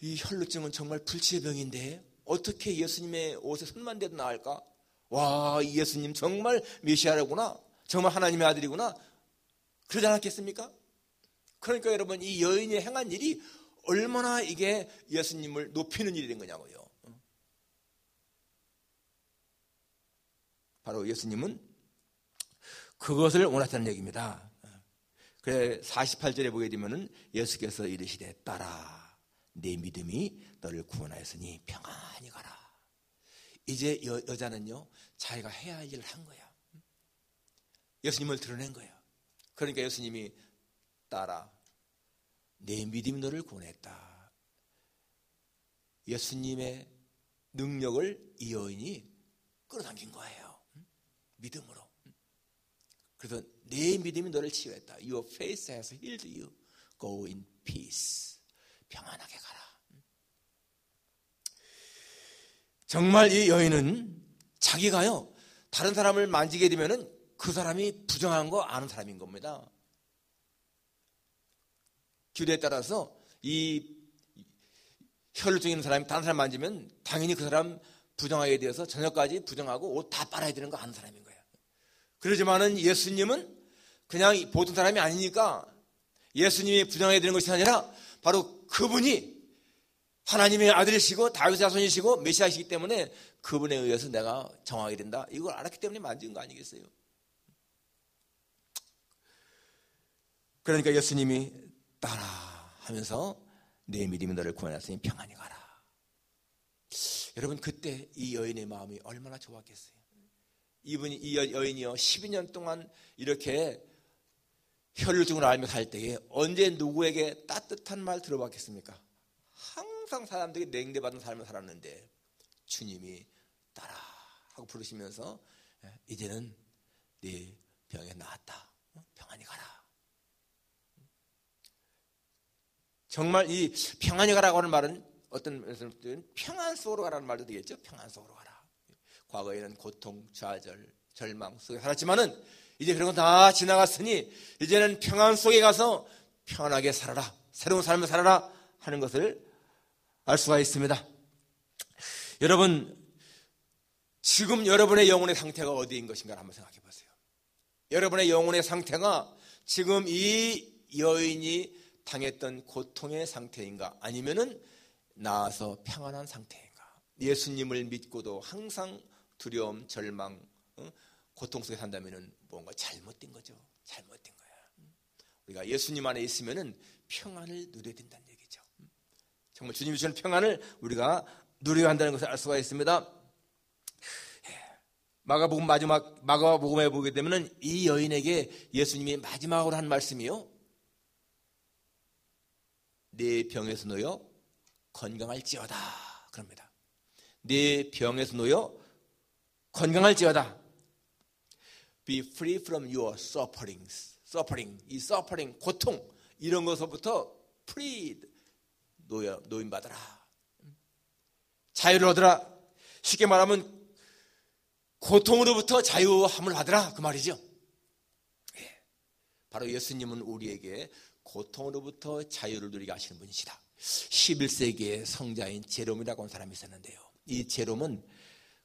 이 혈루증은 정말 불치의 병인데 어떻게 예수님의 옷에 손만 대도 나을까? 와, 이 예수님 정말 메시아라구나. 정말 하나님의 아들이구나. 그러지 않았겠습니까? 그러니까 여러분, 이 여인이 행한 일이 얼마나 이게 예수님을 높이는 일이 된 거냐고요. 바로 예수님은 그것을 원하셨다는 얘기입니다. 그래 48절에 보게 되면은 예수께서 이르시되 딸아, 내 믿음이 너를 구원하였으니 평안히 가라. 이제 여자는요, 자기가 해야 할 일을 한 거야. 예수님을 드러낸 거예요. 그러니까 예수님이 딸아, 내 믿음이 너를 구원했다. 예수님의 능력을 이 여인이 끌어당긴 거예요. 믿음으로. 그래서 내 믿음이 너를 치유했다. Your faith has healed you. Go in peace. 평안하게 가라. 정말 이 여인은 자기가요, 다른 사람을 만지게 되면은 그 사람이 부정한 거 아는 사람인 겁니다. 규례에 따라서 이 혈루증 있는 사람이 다른 사람 만지면 당연히 그 사람 부정하게 되어서 저녁까지 부정하고 옷 다 빨아야 되는 거 아는 사람인 거예요. 그러지만은 예수님은 그냥 보통 사람이 아니니까 예수님이 부정해야 되는 것이 아니라 바로 그분이 하나님의 아들이시고 다윗의 자손이시고 메시아이시기 때문에 그분에 의해서 내가 정하게 된다. 이걸 알았기 때문에 만진 거 아니겠어요? 그러니까 예수님이 따라 하면서 내 믿음이 너를 구원하였으니 평안히 가라. 여러분, 그때 이 여인의 마음이 얼마나 좋았겠어요? 이 여인이요 12년 동안 이렇게 혈루증을 앓며 살 때에 언제 누구에게 따뜻한 말 들어봤겠습니까? 항상 사람들이 냉대받은 삶을 살았는데 주님이 따라 하고 부르시면서 이제는 네 병에 나았다. 평안히 가라. 정말 이 평안히 가라고 하는 말은 어떤 말씀은 평안 속으로 가라는 말도 되겠죠. 평안 속으로 가라. 과거에는 고통, 좌절, 절망 속에 살았지만은 이제 그런 거 다 지나갔으니 이제는 평안 속에 가서 편하게 살아라. 새로운 삶을 살아라 하는 것을 알 수가 있습니다. 여러분, 지금 여러분의 영혼의 상태가 어디인 것인가 한번 생각해 보세요. 여러분의 영혼의 상태가 지금 이 여인이 당했던 고통의 상태인가, 아니면은 나아서 평안한 상태인가? 예수님을 믿고도 항상 두려움, 절망, 고통 속에 산다면은 뭔가 잘못된 거죠. 잘못된 거야. 우리가 예수님 안에 있으면은 평안을 누려야 된다는 얘기죠. 정말 주님이 주시는 평안을 우리가 누려야 한다는 것을 알 수가 있습니다. 마가복음 마가복음에 보게 되면은 이 여인에게 예수님이 마지막으로 한 말씀이요, 네 병에서 놓여 건강할지어다 그럽니다. 네 병에서 놓여 건강할지어다. Be free from your sufferings. 이 suffering, 고통 이런 것서부터 freed, 노임받아라. 자유를 얻으라. 쉽게 말하면 고통으로부터 자유함을 받으라 그 말이죠. 바로 예수님은 우리에게 고통으로부터 자유를 누리게 하시는 분이시다. 11세기의 성자인 제롬이라고 하는 사람이 있었는데요. 이 제롬은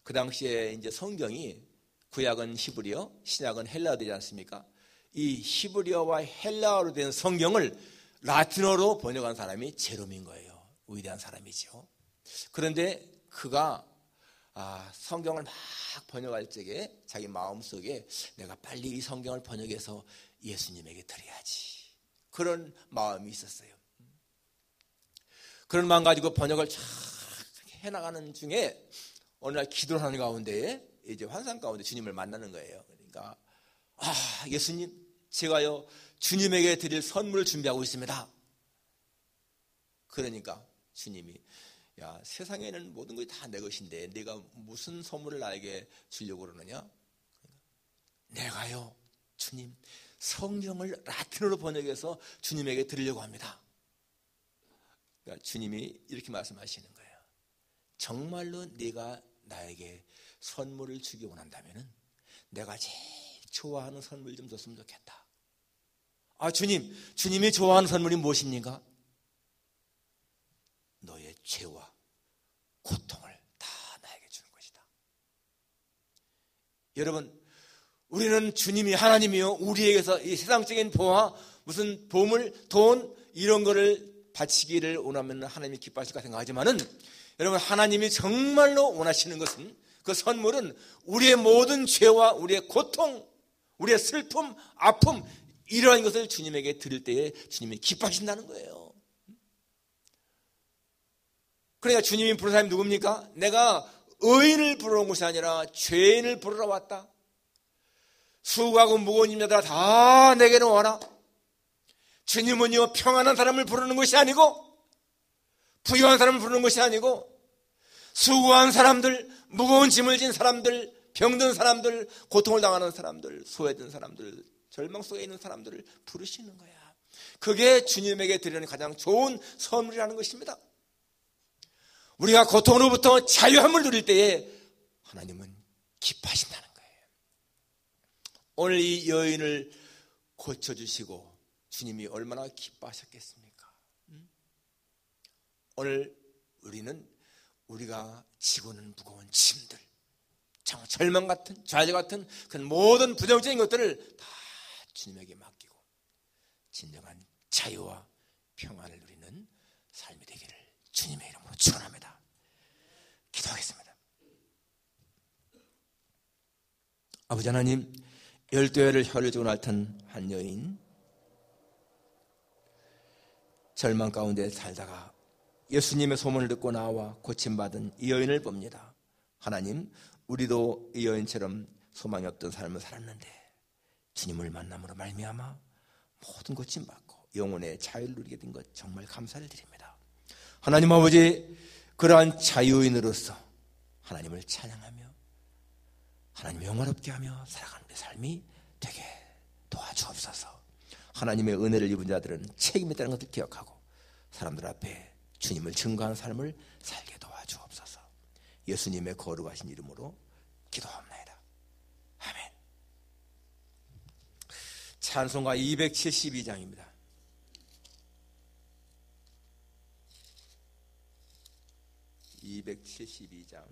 그 당시에 이제 성경이 구약은 히브리어, 신약은 헬라어 되지 않습니까? 이 히브리어와 헬라어로 된 성경을 라틴어로 번역한 사람이 제롬인 거예요. 위대한 사람이죠. 그런데 그가 성경을 막 번역할 적에 자기 마음속에 내가 빨리 이 성경을 번역해서 예수님에게 드려야지, 그런 마음이 있었어요. 그런 마음 가지고 번역을 쫙 해나가는 중에 어느 날 기도를 하는 가운데 이제 환상 가운데 주님을 만나는 거예요. 그러니까 예수님, 제가요 주님에게 드릴 선물을 준비하고 있습니다. 그러니까 주님이, 야, 세상에는 모든 것이 다 내 것인데 네가 무슨 선물을 나에게 주려고 그러느냐? 내가요, 주님, 성경을 라틴어로 번역해서 주님에게 드리려고 합니다. 그러니까 주님이 이렇게 말씀하시는 거예요. 정말로 네가 나에게 선물을 주기 원한다면은 내가 제일 좋아하는 선물 좀 줬으면 좋겠다. 주님이 좋아하는 선물이 무엇입니까? 너의 죄와 고통을 다 나에게 주는 것이다. 여러분, 우리는 주님이, 하나님이요, 우리에게서 이 세상적인 보화, 무슨 보물, 돈 이런 거를 바치기를 원하면 하나님이 기뻐하실까 생각하지만은, 여러분, 하나님이 정말로 원하시는 것은, 그 선물은 우리의 모든 죄와 우리의 고통, 우리의 슬픔, 아픔 이러한 것을 주님에게 드릴 때에 주님이 기뻐하신다는 거예요. 그러니까 주님이 부른 사람이 누굽니까? 내가 의인을 부르러 온 것이 아니라 죄인을 부르러 왔다. 수고하고 무거운 짐자들아 다 내게로 와라. 주님은요, 평안한 사람을 부르는 것이 아니고, 부유한 사람을 부르는 것이 아니고, 수고한 사람들, 무거운 짐을 진 사람들, 병든 사람들, 고통을 당하는 사람들, 소외된 사람들, 절망 속에 있는 사람들을 부르시는 거야. 그게 주님에게 드리는 가장 좋은 선물이라는 것입니다. 우리가 고통으로부터 자유함을 누릴 때에 하나님은 기뻐하신다는 거예요. 오늘 이 여인을 고쳐주시고 주님이 얼마나 기뻐하셨겠습니까? 오늘 우리는 우리가 지고는 무거운 짐들, 절망 같은, 좌절 같은 그런 모든 부정적인 것들을 다 주님에게 맡기고 진정한 자유와 평안을 누리는 삶이 되기를 주님의 이름으로 축원합니다. 기도하겠습니다. 아버지 하나님, 12회를 혀를 주고 앓던 한 여인, 절망 가운데 살다가 예수님의 소문을 듣고 나와 고침받은 이 여인을 봅니다. 하나님, 우리도 이 여인처럼 소망이 없던 삶을 살았는데 주님을 만남으로 말미암아 모든 고침받고 영혼의 자유를 누리게 된 것 정말 감사를 드립니다. 하나님 아버지, 그러한 자유인으로서 하나님을 찬양하며 하나님 영화롭게 하며 살아가는 우리 삶이 되게 도와주옵소서. 하나님의 은혜를 입은 자들은 책임이 있다는 것을 기억하고 사람들 앞에 주님을 증거하는 삶을 살게 도와주옵소서. 예수님의 거룩하신 이름으로 기도합니다. 아멘. 찬송가 272장입니다. (272장)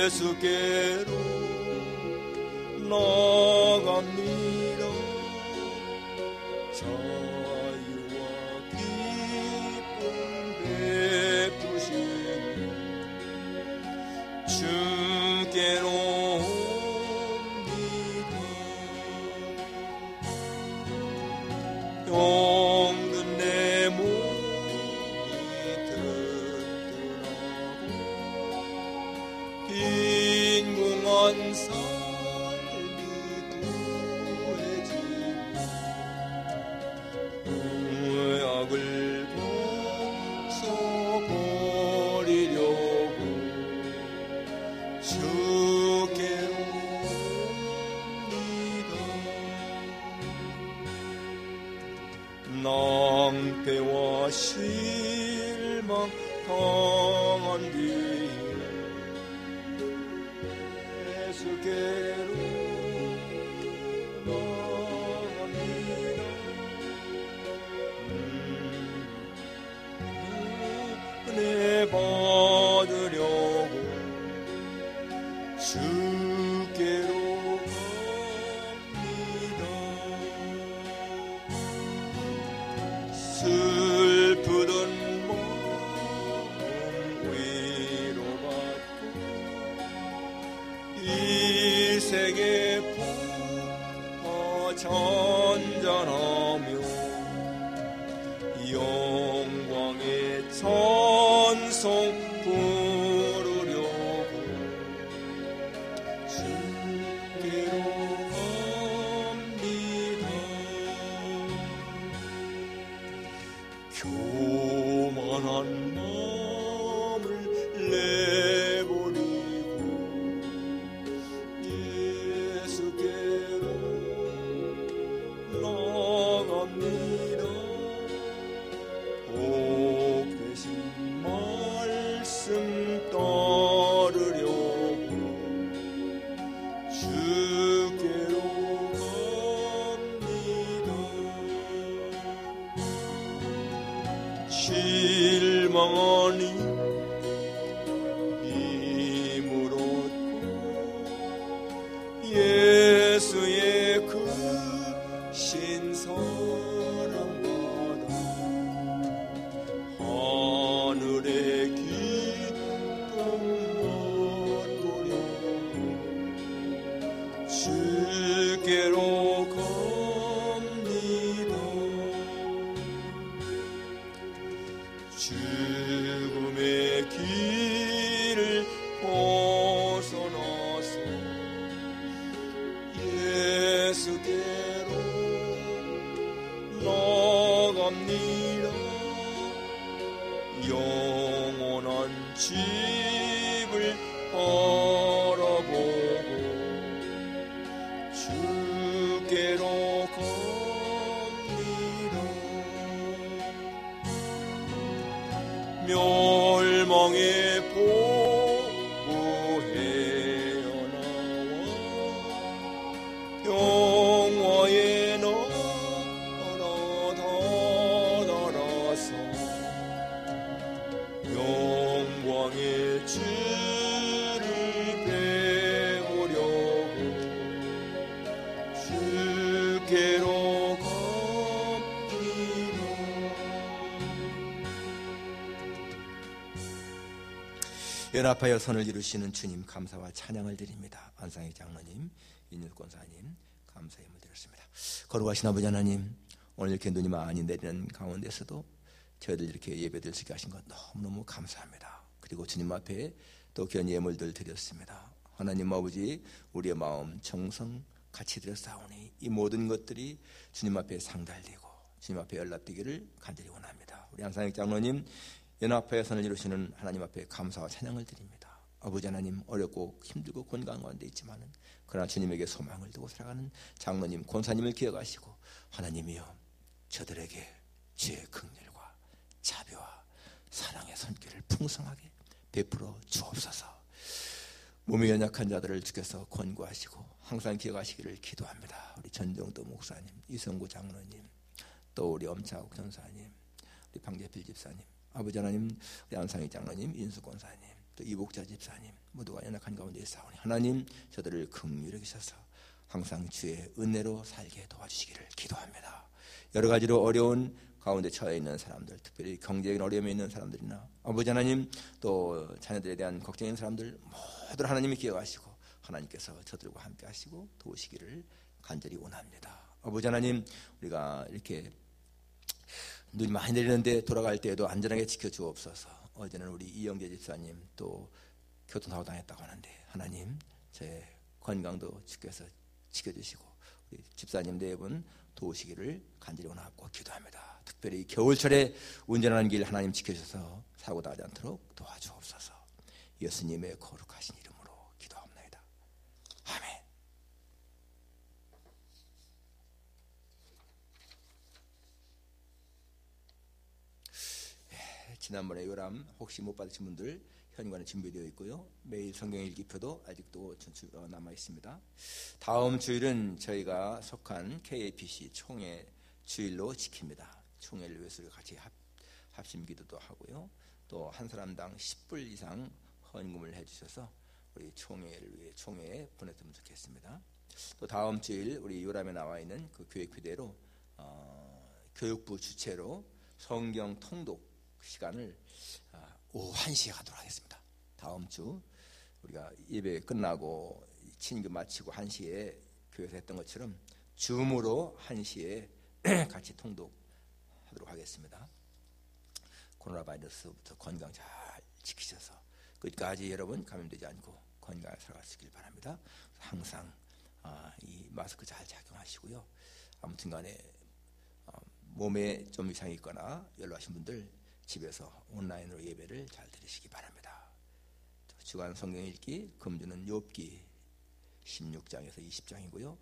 예수께로 나갑니다. 자유와 기쁨 베푸시니 주께로 옵니다. 병든 내 몸이 튼튼하고 빈궁한 삶이 구해지며 의악을 벗어버리려고 주께로 옵니다. 낭패와 실망 당한 뒤에 예수께로 나갑니다. 은혜 받으려고 주께로 갑니다. 슬프던 마음 위로받고 이 세계 풍파 잔잔하며 영광의 찬송 부르려고 주께로 갑니다. 교만한 마음을 내버리고 예수께로 나갑니다. 복 되신 말씀 따르려고 주께로 갑니다. 실망하니 힘을 얻고 예수의 그 신사랑받아 하늘의 기쁨 맛보려고 주께로 갑니다. 죽음의 길을 벗어나서 예수께로 나갑니다. 영원한 집을 바라보고 주께로 갑니다. 멸망의 보고에 나와 영화의 나라 다다라서 영광의 주를 배우려고 주께로 갑니다. 연합하여 선을 이루시는 주님 감사와 찬양을 드립니다. 안상희 장로님, 인율 권사님 감사의 예물 드렸습니다. 거룩하신 아버지 하나님, 오늘 이렇게 눈이 많이 내리는 가운데서도 저희들 이렇게 예배드릴 수 있게 하신 것 너무너무 감사합니다. 그리고 주님 앞에 또 귀한 예물들 드렸습니다. 하나님 아버지, 우리의 마음 정성 같이 드렸사오니 이 모든 것들이 주님 앞에 상달되고 주님 앞에 연락되기를 간절히 원합니다. 우리 안상희 장로님 연합하여 선을 이루시는 하나님 앞에 감사와 찬양을 드립니다. 아버지 하나님, 어렵고 힘들고 곤강한 가운데 있지만은 그러나 주님에게 소망을 두고 살아가는 장로님, 권사님을 기억하시고 하나님이여 저들에게 주의 긍휼과 자비와 사랑의 손길을 풍성하게 베풀어 주옵소서. 몸이 연약한 자들을 주께서 권고하시고 항상 기억하시기를 기도합니다. 우리 전정도 목사님, 이성구 장로님, 또 우리 엄차욱 전사님, 우리 방재필 집사님, 아버지 하나님, 우리 안상희 장로님, 인수 권사님, 또 이복자 집사님 모두가 연약한 가운데 있사오니 하나님 저들을 긍휼히 여기셔서 항상 주의 은혜로 살게 도와주시기를 기도합니다. 여러 가지로 어려운 가운데 처해 있는 사람들, 특별히 경제적인 어려움에 있는 사람들이나 아버지 하나님 또 자녀들에 대한 걱정인 사람들 모두 하나님이 기억하시고 하나님께서 저들과 함께 하시고 도우시기를 간절히 원합니다. 아버지 하나님, 우리가 이렇게 눈이 많이 내리는데 돌아갈 때에도 안전하게 지켜주옵소서. 어제는 우리 이영재 집사님 또 교통사고 당했다고 하는데 하나님 제 건강도 주께서 지켜주시고 우리 집사님 네 분 도우시기를 간절히 원하고 기도합니다. 특별히 겨울철에 운전하는 길 하나님 지켜주셔서 사고 나지 않도록 도와주옵소서. 예수님의 거룩하신 이름으로 기도합니다. 아멘. 지난번에 요람 혹시 못 받으신 분들 현관에 준비되어 있고요. 매일 성경 읽기표도 아직도 남아 있습니다. 다음 주일은 저희가 속한 KAPC 총회 주일로 지킵니다. 총회를 위해서 같이 합심 기도도 하고요. 또 한 사람당 10불 이상 헌금을 해주셔서 우리 총회를 위해 총회에 보냈으면 좋겠습니다. 또 다음 주일 우리 요람에 나와 있는 그 교육표대로 교육부 주최로 성경 통독 시간을 오후 1시에 가도록 하겠습니다. 다음 주 우리가 예배 끝나고 친교 마치고 1시에 교회에서 했던 것처럼 줌으로 1시에 같이 통독하도록 하겠습니다. 코로나 바이러스부터 건강 잘 지키셔서 끝까지 여러분 감염되지 않고 건강하게 살아가시길 바랍니다. 항상 이 마스크 잘 착용하시고요. 아무튼 간에 몸에 좀 이상이 있거나 연로하신 분들 집에서 온라인으로 예배를 잘 드리시기 바랍니다. 주간 성경 읽기 금주는 욥기 16장에서 20장이고요.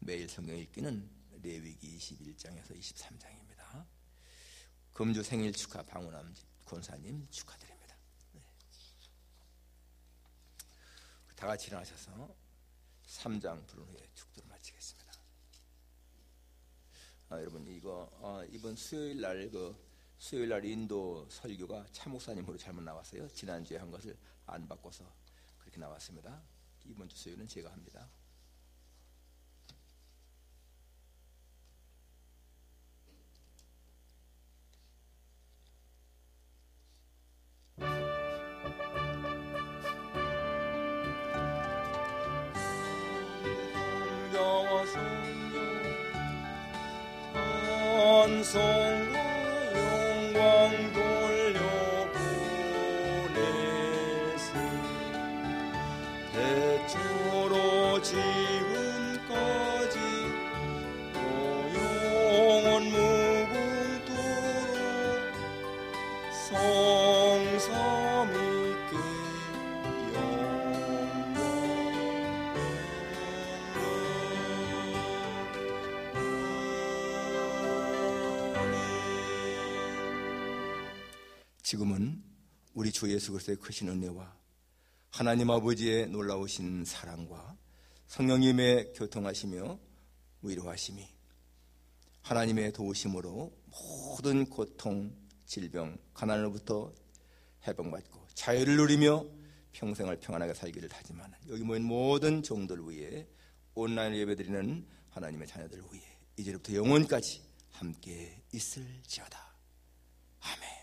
매일 성경 읽기는 레위기 21장에서 23장입니다. 금주 생일 축하 방훈함 권사님 축하드립니다. 네. 다 같이 일어나셔서 3장 부른 후에 축도를 마치겠습니다. 여러분 이거 이번 수요일 날 인도 설교가 차 목사님으로 잘못 나왔어요. 지난주에 한 것을 안 바꿔서 그렇게 나왔습니다. 이번 주 수요일은 제가 합니다. 지금은 우리 주 예수 그리스도의 크신 은혜와 하나님 아버지의 놀라우신 사랑과 성령님의 교통하시며 위로하심이 하나님의 도우심으로 모든 고통, 질병, 가난으로부터 해방받고 자유를 누리며 평생을 평안하게 살기를 다짐하는 여기 모인 모든 종들 위해 온라인 예배드리는 하나님의 자녀들 위해 이제부터 영원까지 함께 있을지어다. 아멘.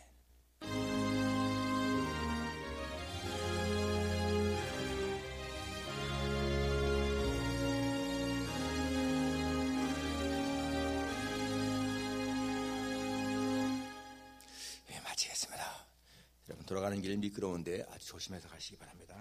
마치겠습니다. 여러분 돌아가는 길 미끄러운데 아주 조심해서 가시기 바랍니다.